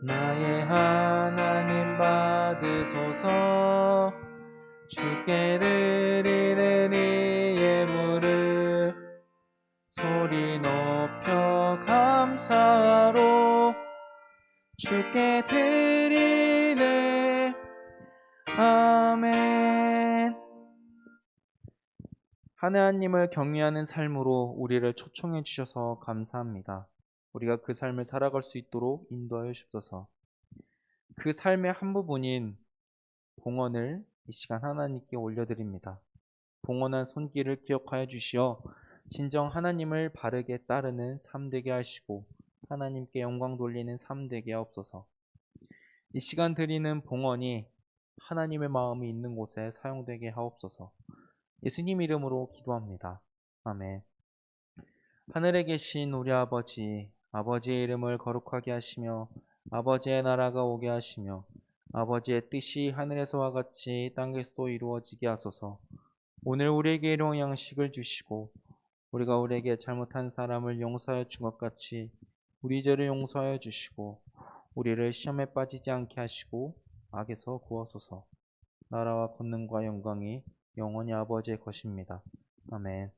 나의 하나님 받으소서, 주께 드리는 이 예물을 소리 높여 감사로 주께 드리네. 아멘. 하나님을 경외하는 삶으로 우리를 초청해 주셔서 감사합니다. 우리가 그 삶을 살아갈 수 있도록 인도하여 주옵소서. 그 삶의 한 부분인 봉헌을 이 시간 하나님께 올려드립니다. 봉헌한 손길을 기억하여 주시어 진정 하나님을 바르게 따르는 삶 되게 하시고 하나님께 영광 돌리는 삶 되게 하옵소서. 이 시간 드리는 봉헌이 하나님의 마음이 있는 곳에 사용되게 하옵소서. 예수님 이름으로 기도합니다. 아멘. 하늘에 계신 우리 아버지, 아버지의 이름을 거룩하게 하시며 아버지의 나라가 오게 하시며 아버지의 뜻이 하늘에서와 같이 땅에서도 이루어지게 하소서. 오늘 우리에게 일용 양식을 주시고 우리가 우리에게 잘못한 사람을 용서하여 준 것 같이 우리 죄를 용서하여 주시고 우리를 시험에 빠지지 않게 하시고 악에서 구하소서. 나라와 권능과 영광이 영원히 아버지의 것입니다. 아멘.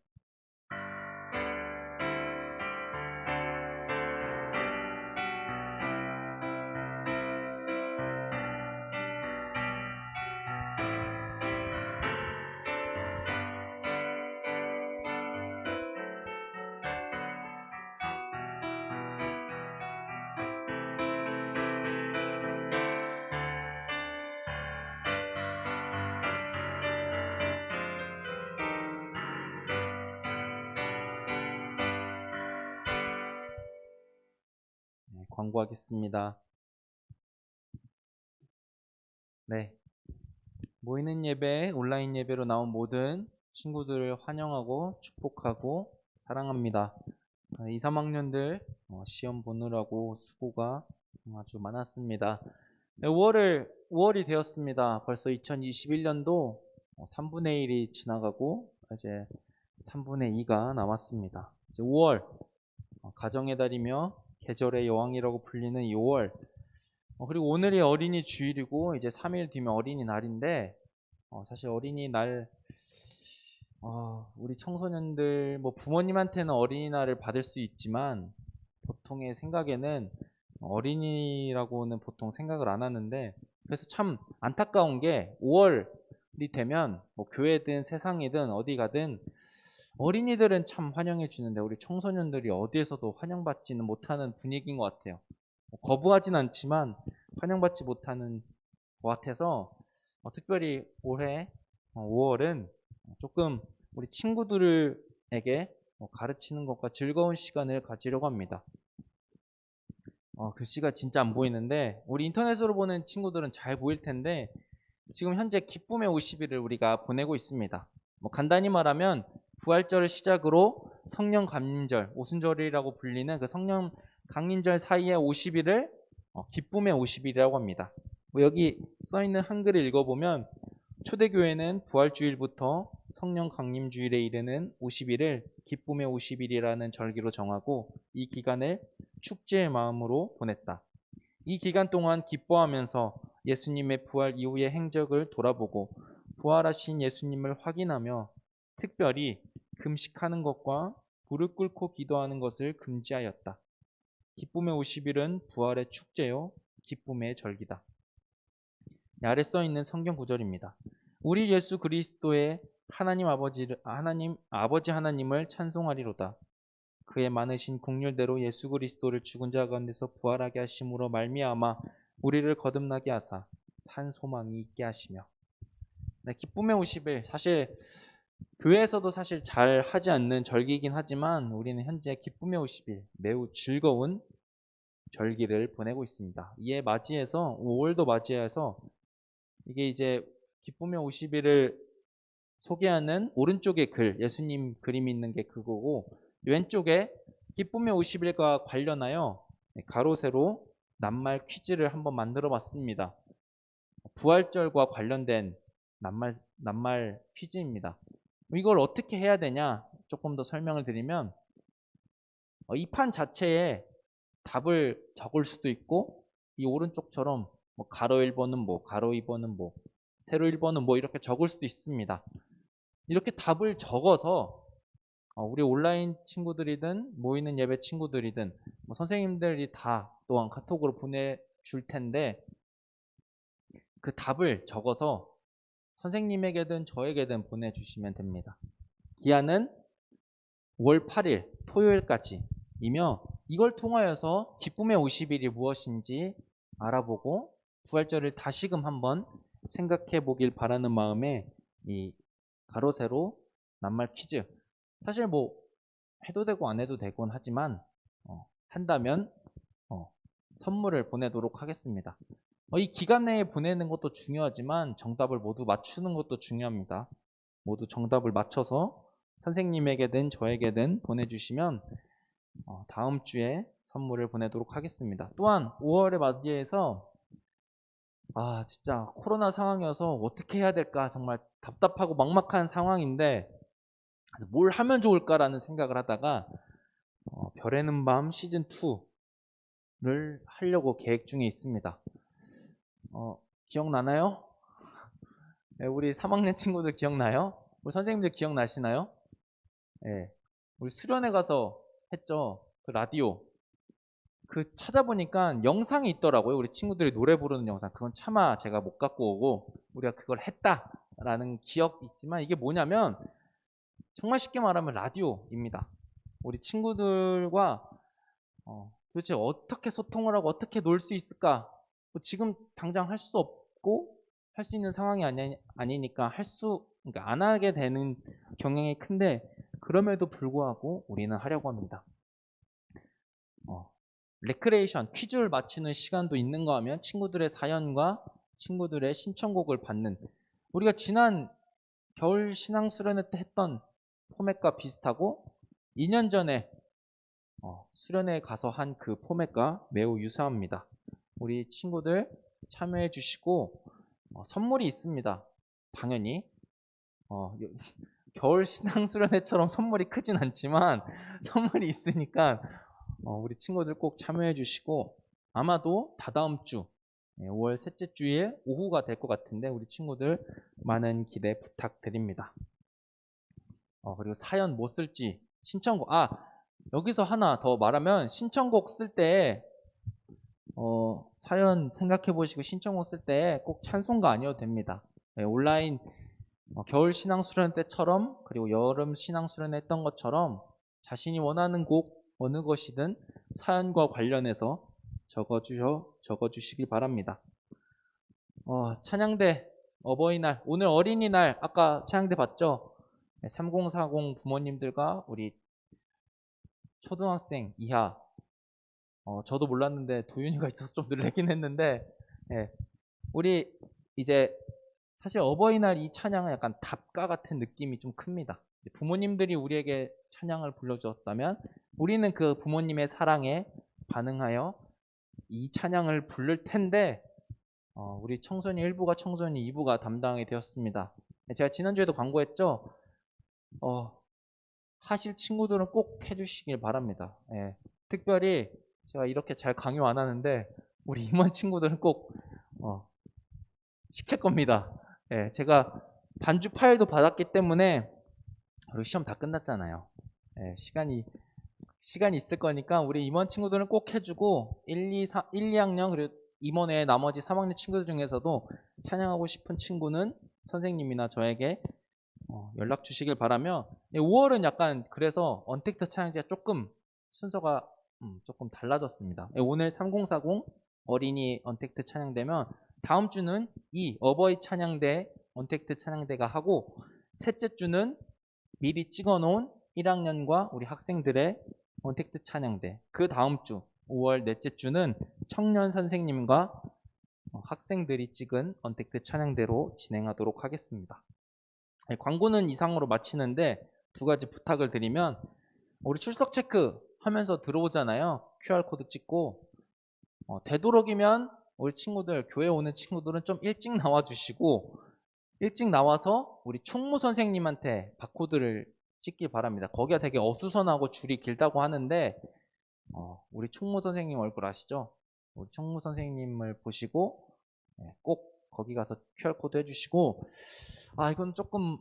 광고하겠습니다. 네. 모이는 예배, 온라인 예배로 나온 모든 친구들을 환영하고 축복하고 사랑합니다. 2, 3학년들 시험 보느라고 수고가 아주 많았습니다. 네, 5월이 되었습니다. 벌써 2021년도 3분의 1이 지나가고 이제 3분의 2가 남았습니다. 이제 5월 가정의 달이며 계절의 여왕이라고 불리는 이 5월 그리고 오늘이 어린이 주일이고 이제 3일 뒤면 어린이날인데 사실 어린이날 우리 청소년들 뭐 부모님한테는 어린이날을 받을 수 있지만 보통의 생각에는 어린이라고는 보통 생각을 안 하는데 그래서 참 안타까운 게 5월이 되면 뭐 교회든 세상이든 어디 가든 어린이들은 참 환영해 주는데 우리 청소년들이 어디에서도 환영받지는 못하는 분위기인 것 같아요. 거부하진 않지만 환영받지 못하는 것 같아서 특별히 올해 5월은 조금 우리 친구들에게 가르치는 것과 즐거운 시간을 가지려고 합니다. 글씨가 진짜 안 보이는데 우리 인터넷으로 보는 친구들은 잘 보일 텐데 지금 현재 기쁨의 50일을 우리가 보내고 있습니다. 간단히 말하면 부활절을 시작으로 성령 강림절, 오순절이라고 불리는 그 성령 강림절 사이의 50일을 기쁨의 50일이라고 합니다. 여기 써있는 한글을 읽어보면 초대교회는 부활주일부터 성령 강림주일에 이르는 50일을 기쁨의 50일이라는 절기로 정하고 이 기간을 축제의 마음으로 보냈다. 이 기간 동안 기뻐하면서 예수님의 부활 이후의 행적을 돌아보고 부활하신 예수님을 확인하며 특별히 금식하는 것과 무릎 꿇고 기도하는 것을 금지하였다. 기쁨의 50일은 부활의 축제요 기쁨의 절기다. 아래 써 있는 성경 구절입니다. 우리 예수 그리스도의 하나님 아버지 하나님을 찬송하리로다. 그의 많으신 긍휼대로 예수 그리스도를 죽은 자 가운데서 부활하게 하심으로 말미암아 우리를 거듭나게 하사 산 소망이 있게 하시며. 네, 기쁨의 50일 사실 교회에서도 사실 잘 하지 않는 절기이긴 하지만 우리는 현재 기쁨의 50일 매우 즐거운 절기를 보내고 있습니다. 이에 맞이해서 5월도 맞이해서 이게 이제 기쁨의 50일을 소개하는 오른쪽에 글, 예수님 그림이 있는 게 그거고 왼쪽에 기쁨의 50일과 관련하여 가로 세로 낱말 퀴즈를 한번 만들어 봤습니다. 부활절과 관련된 낱말 퀴즈입니다. 이걸 어떻게 해야 되냐 조금 더 설명을 드리면 이 판 자체에 답을 적을 수도 있고 이 오른쪽처럼 뭐 가로 1번은 뭐 가로 2번은 뭐 세로 1번은 뭐 이렇게 적을 수도 있습니다. 이렇게 답을 적어서 우리 온라인 친구들이든 모이는 예배 친구들이든 뭐 선생님들이 다 또한 카톡으로 보내줄 텐데 그 답을 적어서 선생님에게든 저에게든 보내주시면 됩니다. 기한은 5월 8일 토요일까지이며 이걸 통하여서 기쁨의 50일이 무엇인지 알아보고 부활절을 다시금 한번 생각해 보길 바라는 마음에 이 가로 세로 낱말 퀴즈 사실 뭐 해도 되고 안 해도 되곤 하지만 한다면 선물을 보내도록 하겠습니다. 이 기간 내에 보내는 것도 중요하지만 정답을 모두 맞추는 것도 중요합니다. 모두 정답을 맞춰서 선생님에게든 저에게든 보내주시면 다음 주에 선물을 보내도록 하겠습니다. 또한 5월에 맞이해서 진짜 코로나 상황이어서 어떻게 해야 될까 정말 답답하고 막막한 상황인데 그래서 뭘 하면 좋을까라는 생각을 하다가 별의 는 밤 시즌2를 하려고 계획 중에 있습니다. 기억나나요? 네, 우리 3학년 친구들 기억나요? 우리 선생님들 기억나시나요? 네, 우리 수련회 가서 했죠. 그 라디오. 그 찾아보니까 영상이 있더라고요. 우리 친구들이 노래 부르는 영상. 그건 차마 제가 못 갖고 오고 우리가 그걸 했다라는 기억이 있지만 이게 뭐냐면 정말 쉽게 말하면 라디오입니다. 우리 친구들과 도대체 어떻게 소통을 하고 어떻게 놀 수 있을까? 지금 당장 할 수 없고 할 수 있는 상황이 아니니까 그러니까 안 하게 되는 경향이 큰데 그럼에도 불구하고 우리는 하려고 합니다. 레크레이션, 퀴즈를 맞히는 시간도 있는가 하면 친구들의 사연과 친구들의 신청곡을 받는, 우리가 지난 겨울 신앙 수련회 때 했던 포맷과 비슷하고 2년 전에 수련회에 가서 한 그 포맷과 매우 유사합니다. 우리 친구들 참여해 주시고 선물이 있습니다. 당연히 겨울 신앙 수련회처럼 선물이 크진 않지만 선물이 있으니까 우리 친구들 꼭 참여해 주시고, 아마도 다다음 주 5월 셋째 주일 오후가 될 것 같은데 우리 친구들 많은 기대 부탁드립니다. 그리고 사연 뭐 쓸지, 신청곡, 여기서 하나 더 말하면, 신청곡 쓸 때 사연 생각해 보시고 신청곡 쓸 때 꼭 찬송가 아니어도 됩니다. 온라인 겨울 신앙수련 때처럼, 그리고 여름 신앙수련 했던 것처럼 자신이 원하는 곡 어느 것이든 사연과 관련해서 적어주시길 바랍니다. 찬양대 어버이날, 오늘 어린이날, 아까 찬양대 봤죠? 3040 부모님들과 우리 초등학생 이하, 저도 몰랐는데 도윤이가 있어서 좀 놀라긴 했는데, 우리 이제 사실 어버이날 이 찬양은 약간 답가 같은 느낌이 좀 큽니다. 부모님들이 우리에게 찬양을 불러주었다면 우리는 그 부모님의 사랑에 반응하여 이 찬양을 부를 텐데, 우리 청소년 1부가 청소년 2부가 담당이 되었습니다. 제가 지난주에도 광고했죠? 하실 친구들은 꼭 해주시길 바랍니다. 특별히 제가 이렇게 잘 강요 안 하는데 우리 임원 친구들은 꼭 시킬 겁니다. 제가 반주 파일도 받았기 때문에, 그리고 시험 다 끝났잖아요. 시간이 있을 거니까 우리 임원 친구들은 꼭 해주고, 1, 2학년 그리고 임원 외에 나머지 3학년 친구들 중에서도 찬양하고 싶은 친구는 선생님이나 저에게 연락 주시길 바라며, 5월은 약간 그래서 언택트 찬양제가 조금 순서가 조금 달라졌습니다. 오늘 3040 어린이 언택트 찬양되면 다음 주는 이 어버이 찬양대 언택트 찬양대가 하고, 셋째 주는 미리 찍어놓은 1학년과 우리 학생들의 언택트 찬양대, 그 다음 주 5월 넷째 주는 청년 선생님과 학생들이 찍은 언택트 찬양대로 진행하도록 하겠습니다. 광고는 이상으로 마치는데, 두 가지 부탁을 드리면, 우리 출석 체크 하면서 들어오잖아요. QR코드 찍고, 되도록이면 우리 친구들, 교회 오는 친구들은 좀 일찍 나와주시고, 일찍 나와서 우리 총무 선생님한테 바코드를 찍길 바랍니다. 거기가 되게 어수선하고 줄이 길다고 하는데, 우리 총무 선생님 얼굴 아시죠? 우리 총무 선생님을 보시고 꼭 거기 가서 QR코드 해주시고, 이건 조금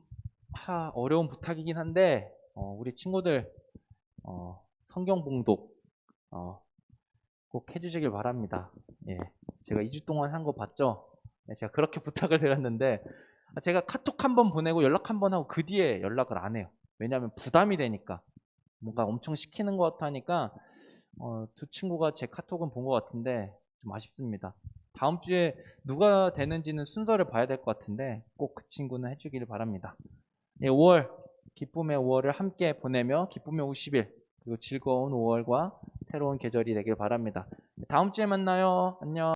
어려운 부탁이긴 한데, 우리 친구들 성경 봉독 꼭 해주시길 바랍니다. 제가 2주 동안 한 거 봤죠? 제가 그렇게 부탁을 드렸는데, 제가 카톡 한번 보내고 연락 한번 하고 그 뒤에 연락을 안 해요. 왜냐하면 부담이 되니까, 뭔가 엄청 시키는 것 같으니까. 두 친구가 제 카톡은 본 것 같은데 좀 아쉽습니다. 다음 주에 누가 되는지는 순서를 봐야 될 것 같은데 꼭 그 친구는 해주기를 바랍니다. 5월, 기쁨의 5월을 함께 보내며 기쁨의 50일, 그리고 즐거운 5월과 새로운 계절이 되길 바랍니다. 다음 주에 만나요. 안녕.